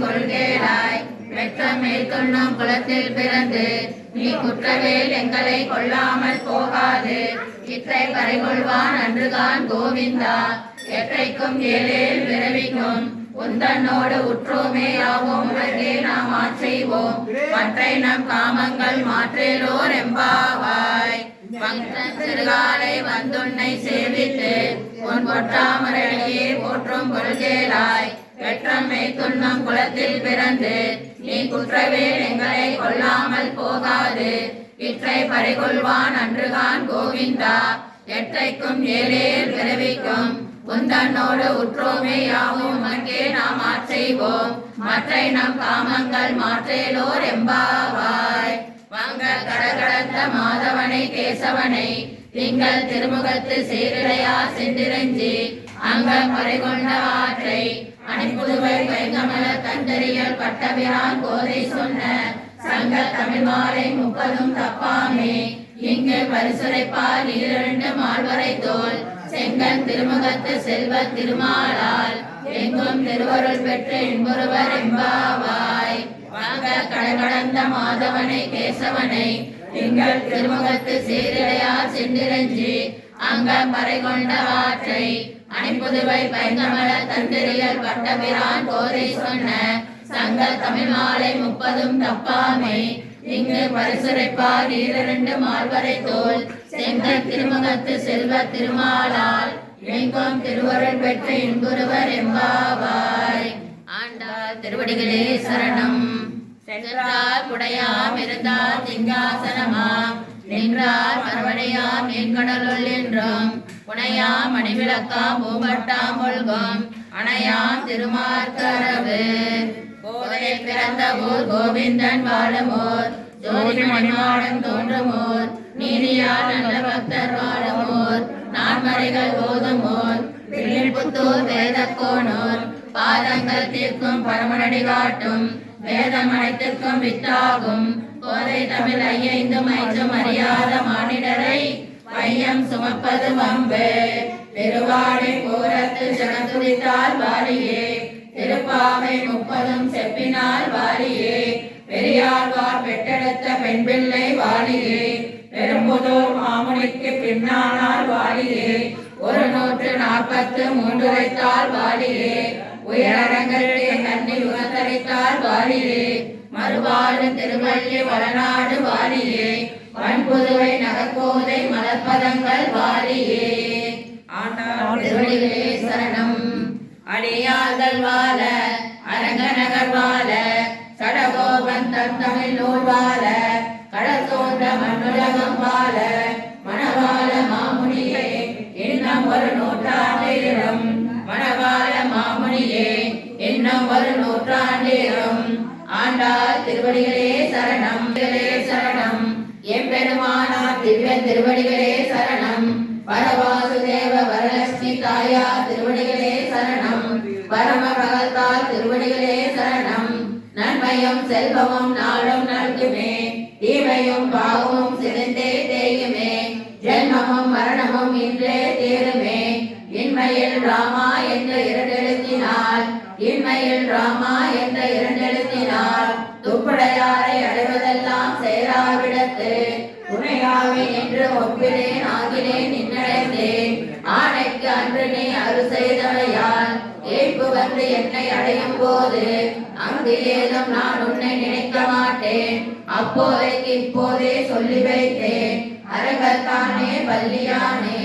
கொள்கேளாய் வெற்றமேல் துண்ணும் குலத்தில் பிறந்து நீ குற்றவேல் எங்களை கொள்ளாமல் போகாது இற்றை பறிகொள்வான் அன்றுதான் கோவிந்தா எற்றைக்கும் ஏழேல் பிறவிக்கும் உந்தன்னோடு உற்றோமேயாவோம் அங்கே நாம் ஆட்செய்வோம் மற்றை நம் காமங்கள் மாற்றேலோர் எம்பாவாய் சிறுகாலை வந்துன்னை சேவித்து உன் பொற்றாமரையே போற்றும் கொள்கேளாய் வெற்றமை துன்னம் குலத்தில் பிறந்து நீ குற்றவேல் எங்களை கொள்ளாமல் போகாது இற்றை பறிகொள்வான் அன்றுகான் கோவிந்தா எற்றைக்கும் ஏழேல் பிறவிக்கும் உந்தன்னோடு உற்றோமே யாவும் அங்கே நாம் ஆட்செய்வோம் மற்றை நம் காமங்கள் மாற்றேலோர் எம்பாவாய் வாங்க கடகடந்த மாதவனை கேசவனை திங்கள் திருமுகத்து சீரடையா சென்றிரஞ்சி அங்க மறைகொண்ட ஆற்றை அணிப்புதுவை வைகமல தந்தரியல் பட்டபிரான் கோதை சொன்ன சங்க தமிழ் மாலை 30 தப்பாமே இங்கு பரிசுரைப்பால் 2 மால்வரை தோல் செங்கன் திருமுகத்து செல்வ திருமாலால் எங்கும் திருவருள் பெற்று இன்பொருவர் எம்பாவாய் வாங்க கடகடந்த மாதவனை கேசவனை திங்கள் திருமுகத்து சீரடையா சென்றிரஞ்சி அங்க மறைகொண்ட ஆற்றை அணிப்புதுவை பைங்கமல தந்திரியல் பட்டபிரான் கோதை சொன்ன சங்க தமிழ் மாலை 30 தப்பாமை இங்கு பரிசுரைப்பால் 2 மால்வரை தோல் செங்கன் திருமுகத்து செல்வ திருமாலால் எங்கும் திருவருள் பெற்று இன்புருவர் எம்பாவாய் ஆண்டாள் திருவடிகளே சரணம் சென்றார் குடையாம் இருந்தார் சிங்காசனமாம் நின்றார் மறுவடையாம் என்கடலுள் என்றும் புனையாம் மணிவிளக்காம் பூம்பட்டாம் ஒல்கும் அணையாம் திருமார்கரவு கோதை பிறந்த ஊர் கோவிந்தன் வாழுமோர் ஜோதி மணிமாடன் தோன்றுமோர் நீதியால் நல்ல பக்தர் வாழுமோர் நான்மறைகள் ஓதுமோர் வில்லிபுத்தூர் வேதக்கோனூர் பாதங்கள் தீர்க்கும் பரமனடி காட்டும் வேதம் அனைத்திற்கும் வித்தாகும் கோதை தமிழ் 5 மைச்சும் அறியாத மானிடரை வையம் சுமப்பது வம்பு பெருவாடை போரத்து ஜனதுரித்தால் வாரியே திருப்பாவை 30 செப்பினால் வாரியே பெரியாழ்வார் பெற்றெடுத்த பெண் பிள்ளை வாரியே பெரும்புதூர் மாமுனிக்கு பின்னானால் வாரியே 143 உரைத்தால் வாரியே உயரங்கத்தை தன்னில் உணர்த்தரித்தால் வாரியே மறுவாறு திருவள்ளி வளநாடு வாரியே வன்புதுவை நகர்கோதை மலர்பதங்கள் வாரியே ஆண்டாள் திருவடிகளே சரணம் அடியார்கள் வாழ அரங்கநகர் வாழ சடகோபன் தமிழ் நூல் வாழ கடல் தோன்ற மண்ணுலகம் வாழ மணவாள மாமுனியே இன்னும் ஒரு நூற்றாண்டிலும் மணவாள மாமுனியே இன்னும் ஒரு நூற்றாண்டிலும் ஆண்டாள் திருவடிகளே சரணம் சரணம் எம்பெருமானார் திவ்ய திருவடிகளே சரணம் பரவாசுதேவ வரலட்சுமி தாயார் திருவடிகளே சரணம் பரம பகல்தாள் திருவடிகளே சரணம் நன்மையும் செல்வமும் நாளும் நல்குமே தீமையும் பாவமும் சிதைந்தே தேயுமே ஜென்மமும் மரணமும் இன்றே தீருமே இன்மையில் ராமா என்ற 2 எழுத்தினால் இன்மையில் ராமா என்ற 2 எழுத்தினால் துப்படையாரை அடைவதெல்லாம் சேராவிடத்து துணையாவே என்று ஒப்பினேன் ஆகினேன் நின்னடைந்தேன் ஆணைக்கு அன்று நீ அருள் செய்தவையால் ஏய்ப்பு வந்து என்னை அடையும் போது அங்கு ஏதும் நான் உன்னை நினைக்க மாட்டேன் அப்போதைக்கு இப்போதே சொல்லி வைத்தேன் அரங்கத்தானே பள்ளியானே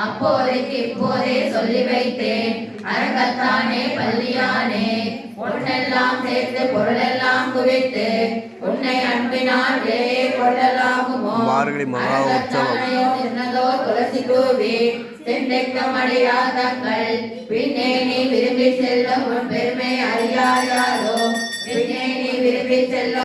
அப்போதைக்கு இப்போதே சொல்லி வைத்தேன் அரங்கத்தானே பள்ளியானே பொன்னெல்லாம் சேர்த்து பொருளெல்லாம் குவித்து உன்னை அன்பினால் வேயே கொள்ளலாகுமோ சின்னதோ துளசி கூவி செந்தைக்கமடையாதங்கள் பின்னே நீ விரும்பி செல்லும் உன் பெருமை அறியாயாரோ பின்னே நீ விரும்பி செல்லும்